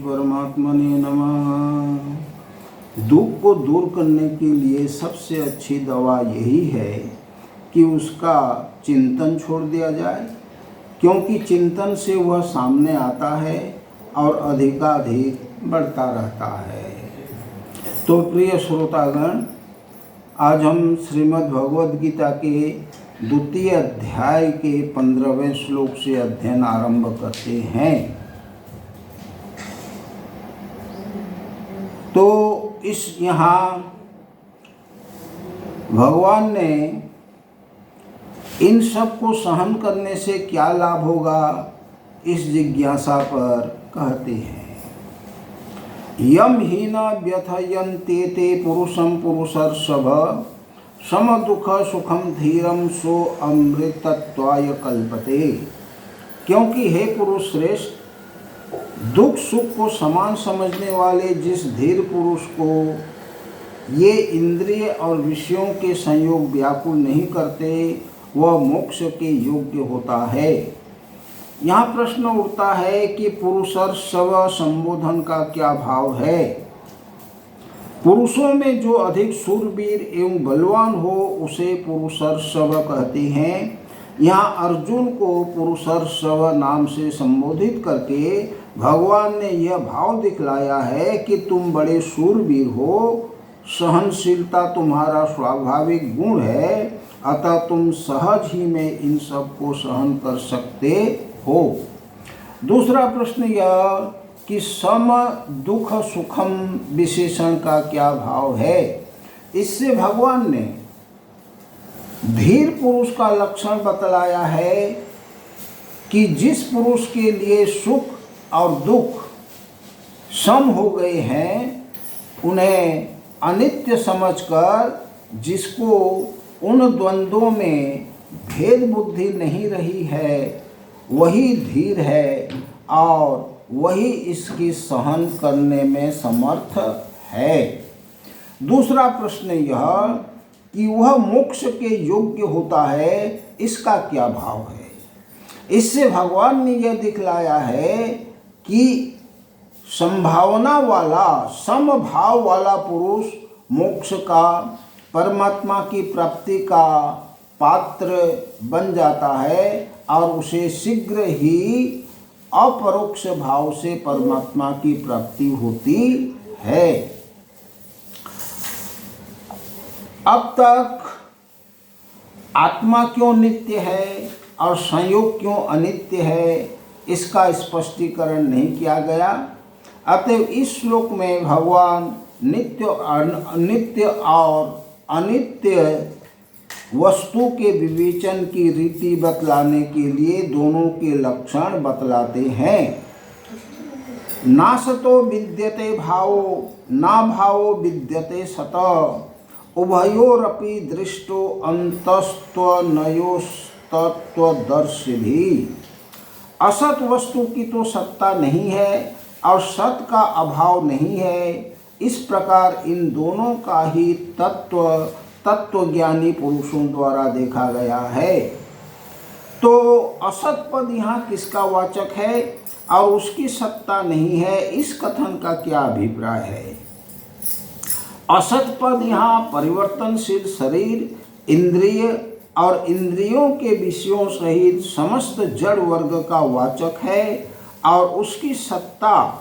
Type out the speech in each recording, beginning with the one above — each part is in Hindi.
परमात्मने नमः। दुख को दूर करने के लिए सबसे अच्छी दवा यही है कि उसका चिंतन छोड़ दिया जाए, क्योंकि चिंतन से वह सामने आता है और अधिकाधिक बढ़ता रहता है। तो प्रिय श्रोतागण, आज हम श्रीमद् भगवद गीता के द्वितीय अध्याय के 15वें श्लोक से अध्ययन आरंभ करते हैं। तो यहाँ भगवान ने इन सब को सहन करने से क्या लाभ होगा, इस जिज्ञासा पर कहते हैं, यम ही न व्यथयन्ते ते पुरुषम पुरुषर्षभ सम दुख सुखम धीरम सो अमृतत्वाय कल्पते। क्योंकि हे पुरुष श्रेष्ठ, दुख सुख को समान समझने वाले जिस धीर पुरुष को ये इंद्रिय और विषयों के संयोग व्याकुल नहीं करते, वह मोक्ष के योग्य होता है। यहाँ प्रश्न उठता है कि पुरुषर्षभ संबोधन का क्या भाव है। पुरुषों में जो अधिक शूरवीर एवं बलवान हो उसे पुरुषर्षभ कहते हैं। यहाँ अर्जुन को पुरुषर्षभ नाम से संबोधित करके भगवान ने यह भाव दिखलाया है कि तुम बड़े शूरवीर हो, सहनशीलता तुम्हारा स्वाभाविक गुण है, अतः तुम सहज ही में इन सब को सहन कर सकते हो। दूसरा प्रश्न यह कि सम दुख सुखम विशेषण का क्या भाव है। इससे भगवान ने धीर पुरुष का लक्षण बतलाया है कि जिस पुरुष के लिए सुख और दुख सम हो गए हैं, उन्हें अनित्य समझकर, जिसको उन द्वंद्वों में भेद बुद्धि नहीं रही है, वही धीर है और वही इसकी सहन करने में समर्थ है। दूसरा प्रश्न यह कि वह मोक्ष के योग्य होता है, इसका क्या भाव है। इससे भगवान ने यह दिखलाया है कि संभावना वाला, समभाव वाला पुरुष मोक्ष का, परमात्मा की प्राप्ति का पात्र बन जाता है और उसे शीघ्र ही अपरोक्ष भाव से परमात्मा की प्राप्ति होती है। अब तक आत्मा क्यों नित्य है और संयोग क्यों अनित्य है, इसका स्पष्टीकरण नहीं किया गया। अतएव इस श्लोक में भगवान नित्य और अनित्य वस्तु के विवेचन की रीति बतलाने के लिए दोनों के लक्षण बतलाते हैं। नासतो विद्यते भावो ना भावो विद्यते सत, उभयोरपि दृष्टो अंतस्तनयोस्तत्वदर्शिभिः। असत वस्तु की तो सत्ता नहीं है और सत का अभाव नहीं है। इस प्रकार इन दोनों का ही तत्वज्ञानी पुरुषों द्वारा देखा गया है। तो असत पद यहाँ किसका वाचक है और उसकी सत्ता नहीं है, इस कथन का क्या अभिप्राय है। असत पद यहाँ परिवर्तनशील शरीर, इंद्रिय और इंद्रियों के विषयों सहित समस्त जड़ वर्ग का वाचक है और उसकी सत्ता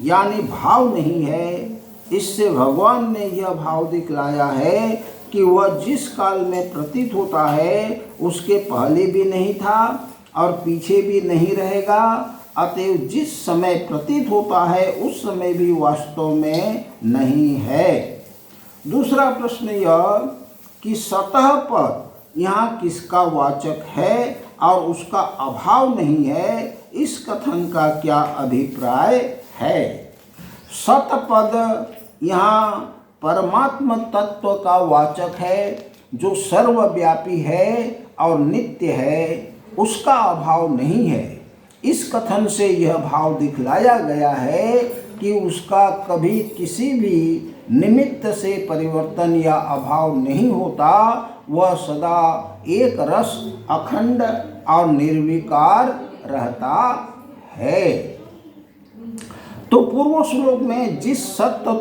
यानी भाव नहीं है। इससे भगवान ने यह भाव दिखलाया है कि वह जिस काल में प्रतीत होता है, उसके पहले भी नहीं था और पीछे भी नहीं रहेगा। अतएव जिस समय प्रतीत होता है, उस समय भी वास्तव में नहीं है। दूसरा प्रश्न यह कि सतह पद यहाँ किसका वाचक है और उसका अभाव नहीं है, इस कथन का क्या अभिप्राय है। सतपद यहाँ परमात्म तत्व का वाचक है, जो सर्वव्यापी है और नित्य है, उसका अभाव नहीं है। इस कथन से यह भाव दिखलाया गया है कि उसका कभी किसी भी निमित्त से परिवर्तन या अभाव नहीं होता। वह सदा एक रस, अखंड और निर्विकार रहता है। तो पूर्व श्लोक में जिस सत्य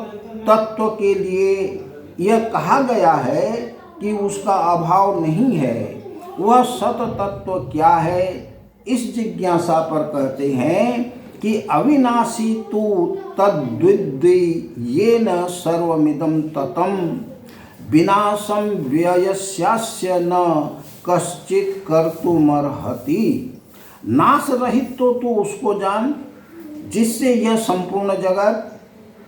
तत्व के लिए यह कहा गया है कि उसका अभाव नहीं है, वह सत्य तत्व क्या है, इस जिज्ञासा पर कहते हैं कि अविनाशी तु तद्विद्धि येन सर्वमिदं ततं विनाशं व्ययस्यास्य न कश्चित् कर्तुमर्हति। नाश रहित तो तू उसको जान जिससे यह संपूर्ण जगत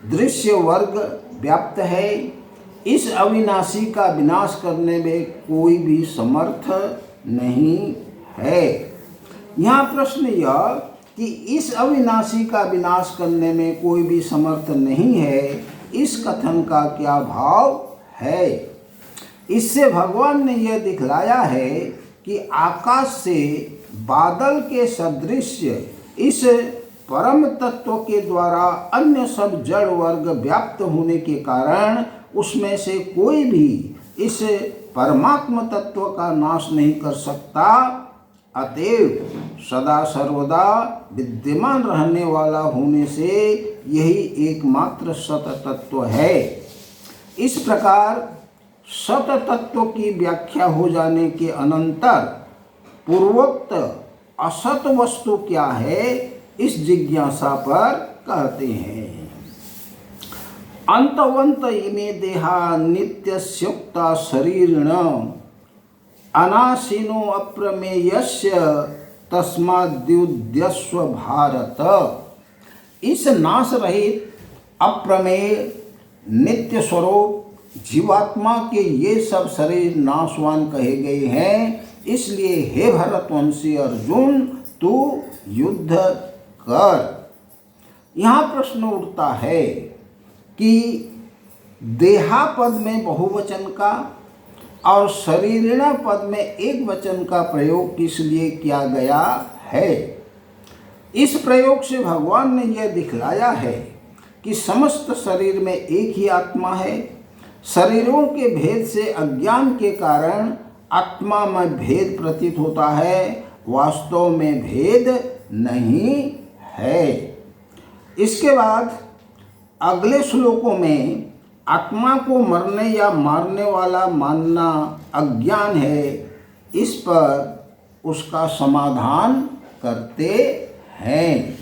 दृश्य वर्ग व्याप्त है। इस अविनाशी का विनाश करने में कोई भी समर्थ नहीं है। यहाँ प्रश्न यह कि इस अविनाशी का विनाश करने में कोई भी समर्थ नहीं है, इस कथन का क्या भाव है। इससे भगवान ने यह दिखलाया है कि आकाश से बादल के सदृश इस परम तत्व के द्वारा अन्य सब जड़ वर्ग व्याप्त होने के कारण उसमें से कोई भी इस परमात्म तत्व का नाश नहीं कर सकता। अतएव सदा सर्वदा विद्यमान रहने वाला होने से यही एकमात्र सत तत्व है। इस प्रकार सत तत्व की व्याख्या हो जाने के अनंतर पूर्वोक्त असत वस्तु क्या है, इस जिज्ञासा पर कहते हैं। अंतवंत इमे देहा नित्यस्युक्ता शरीरिण अनाशिनो अप्रमेयस्य तस्माद्युध्यस्व भारत। इस नाश रहित अप्रमेय नित्य स्वरूप जीवात्मा के ये सब शरीर नाशवान कहे गए हैं। इसलिए हे भरतवंशी अर्जुन, तू युद्ध कर। यहाँ प्रश्न उठता है कि देहा पद में बहुवचन का और शरीरिणा पद में एक वचन का प्रयोग किस लिए किया गया है। इस प्रयोग से भगवान ने यह दिखलाया है कि समस्त शरीर में एक ही आत्मा है। शरीरों के भेद से अज्ञान के कारण आत्मा में भेद प्रतीत होता है, वास्तव में भेद नहीं है। इसके बाद अगले श्लोकों में आत्मा को मरने या मारने वाला मानना अज्ञान है, इस पर उसका समाधान करते हैं।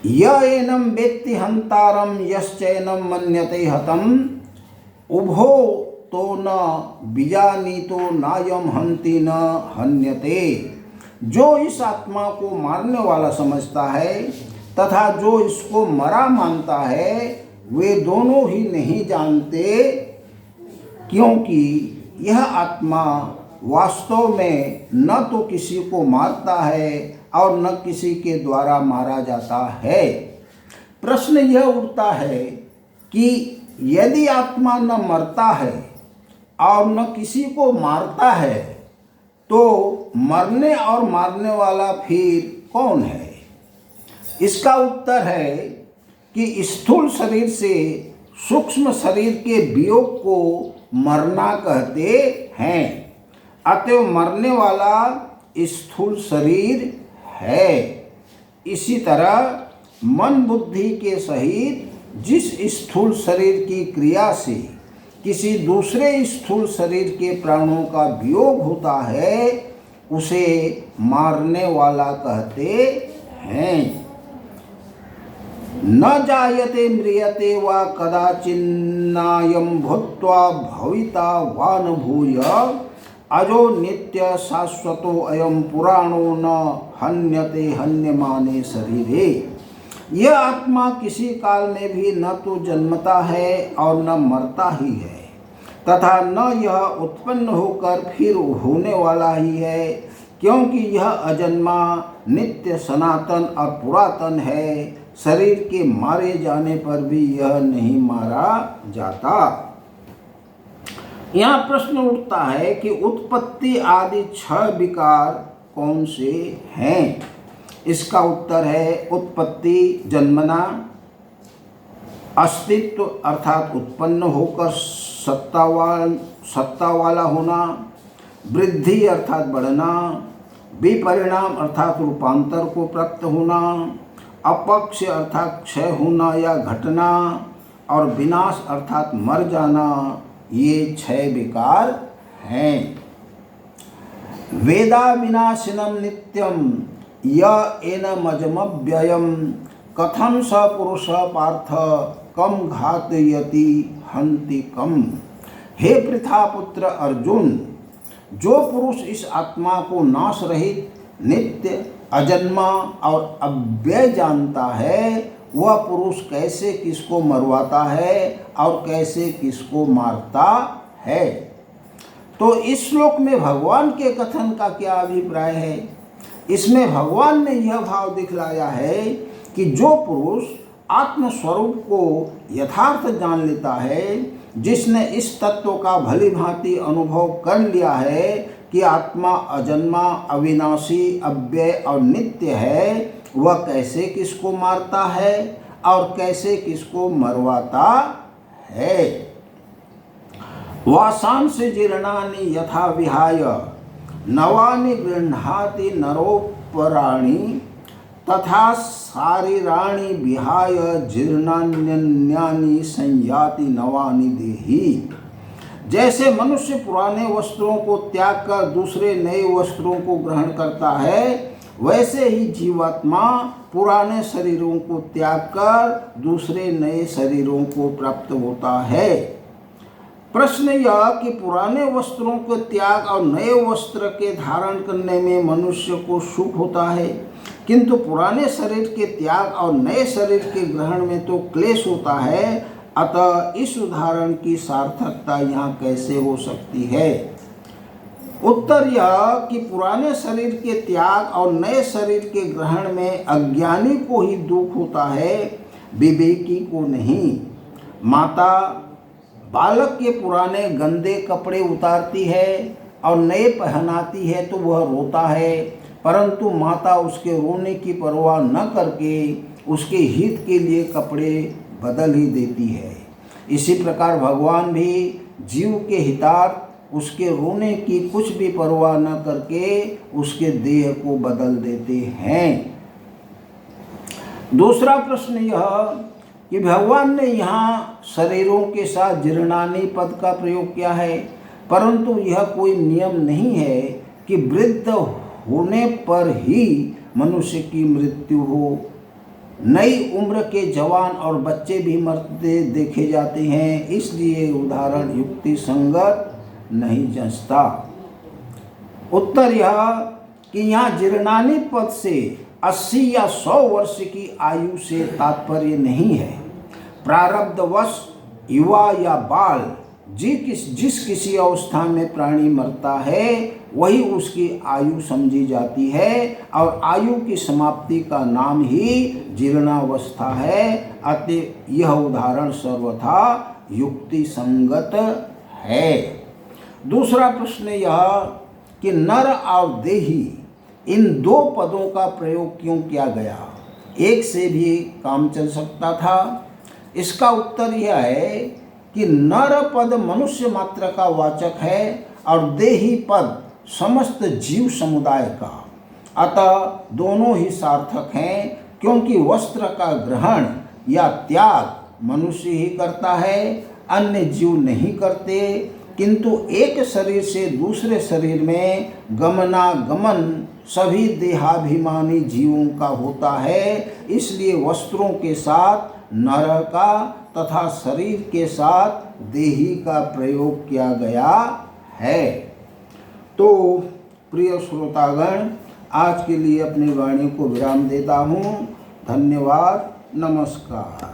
य एनं वेत्ति हन्तारं यश्चैनं मन्यते हतम् उभो तो न बीजानीतो नायम हन्ति न हन्यते। जो इस आत्मा को मारने वाला समझता है तथा जो इसको मरा मानता है, वे दोनों ही नहीं जानते, क्योंकि यह आत्मा वास्तव में न तो किसी को मारता है और न किसी के द्वारा मारा जाता है। प्रश्न यह उठता है कि यदि आत्मा न मरता है और न किसी को मारता है, तो मरने और मारने वाला फिर कौन है। इसका उत्तर है कि स्थूल शरीर से सूक्ष्म शरीर के वियोग को मरना कहते हैं। अतएव मरने वाला स्थूल शरीर है। इसी तरह मन बुद्धि के सहित जिस स्थूल शरीर की क्रिया से किसी दूसरे स्थूल शरीर के प्राणों का वियोग होता है, उसे मारने वाला कहते हैं। न जायते म्रियते वा कदाचिन्नायं भूत्वा भविता वा न भूय अजो नित्य शाश्वतो अयं पुराणो न हन्यते हन्यमाने शरीरे। यह आत्मा किसी काल में भी न तो जन्मता है और न मरता ही है, तथा न यह उत्पन्न होकर फिर होने वाला ही है, क्योंकि यह अजन्मा नित्य सनातन और पुरातन है। शरीर के मारे जाने पर भी यह नहीं मारा जाता। यहाँ प्रश्न उठता है कि उत्पत्ति आदि 6 विकार कौन से हैं। इसका उत्तर है उत्पत्ति जन्मना, अस्तित्व अर्थात उत्पन्न होकर सत्ता वाला होना, वृद्धि अर्थात बढ़ना, विपरिणाम अर्थात रूपांतर को प्राप्त होना अपक्ष अर्थात क्षय होना या घटना, और विनाश अर्थात मर जाना, ये 6 विकार हैं। वेदा विनाशिनम नित्यम य एनमजमव्ययम कथम स पुरुष पार्थ कम घातयति हन्ति कम। हे पृथा पुत्र अर्जुन, जो पुरुष इस आत्मा को नाश रहित, नित्य, अजन्मा और अव्यय जानता है, वह पुरुष कैसे किसको मरवाता है और कैसे किसको मारता है। तो इस श्लोक में भगवान के कथन का क्या अभिप्राय है? इसमें भगवान ने यह भाव दिखलाया है कि जो पुरुष आत्मस्वरूप को यथार्थ जान लेता है, जिसने इस तत्व का भली भांति अनुभव कर लिया है कि आत्मा अजन्मा, अविनाशी, अव्यय और नित्य है, वह कैसे किसको मारता है और कैसे किसको मरवाता है। वासांसि जीर्णानि यथा विहाय नवानि गृह्णाति नरोपराणि तथा शारीराणि विहाय जीर्णान्यन्यानि संयाति नवानि देहि। जैसे मनुष्य पुराने वस्त्रों को त्याग कर दूसरे नए वस्त्रों को ग्रहण करता है, वैसे ही जीवात्मा पुराने शरीरों को त्याग कर दूसरे नए शरीरों को प्राप्त होता है। प्रश्न यह कि पुराने वस्त्रों के त्याग और नए वस्त्र के धारण करने में मनुष्य को सुख होता है, किंतु पुराने शरीर के त्याग और नए शरीर के ग्रहण में तो क्लेश होता है। अतः इस उदाहरण की सार्थकता यहाँ कैसे हो सकती है? उत्तर यह कि पुराने शरीर के त्याग और नए शरीर के ग्रहण में अज्ञानी को ही दुख होता है, विवेकी को नहीं। माता बालक के पुराने गंदे कपड़े उतारती है और नए पहनाती है तो वह रोता है, परंतु माता उसके रोने की परवाह न करके उसके हित के लिए कपड़े बदल ही देती है। इसी प्रकार भगवान भी जीव के हितार्थ उसके रोने की कुछ भी परवाह न करके उसके देह को बदल देते हैं। दूसरा प्रश्न यह कि भगवान ने यहाँ शरीरों के साथ जीर्णानि पद का प्रयोग किया है, परंतु यह कोई नियम नहीं है कि वृद्ध होने पर ही मनुष्य की मृत्यु हो। नई उम्र के जवान और बच्चे भी मरते देखे जाते हैं, इसलिए उदाहरण युक्ति संगत नहीं जचता। उत्तर यह कि यहाँ जीर्णानि पद से 80 या 100 वर्ष की आयु से तात्पर्य नहीं है। प्रारब्धवश युवा या बाल जिस किसी अवस्था में प्राणी मरता है वही उसकी आयु समझी जाती है, और आयु की समाप्ति का नाम ही जीर्णावस्था है। अतः यह उदाहरण सर्वथा युक्ति संगत है। दूसरा प्रश्न यह कि नर और देही इन 2 पदों का प्रयोग क्यों किया गया? एक से भी काम चल सकता था। इसका उत्तर यह है कि नर पद मनुष्य मात्र का वाचक है और देही पद समस्त जीव समुदाय का। अतः दोनों ही सार्थक हैं, क्योंकि वस्त्र का ग्रहण या त्याग मनुष्य ही करता है, अन्य जीव नहीं करते। किंतु एक शरीर से दूसरे शरीर में गमनागमन सभी देहाभिमानी जीवों का होता है, इसलिए वस्त्रों के साथ नर का तथा शरीर के साथ देही का प्रयोग किया गया है। तो प्रिय श्रोतागण, आज के लिए अपनी वाणी को विराम देता हूँ। धन्यवाद, नमस्कार।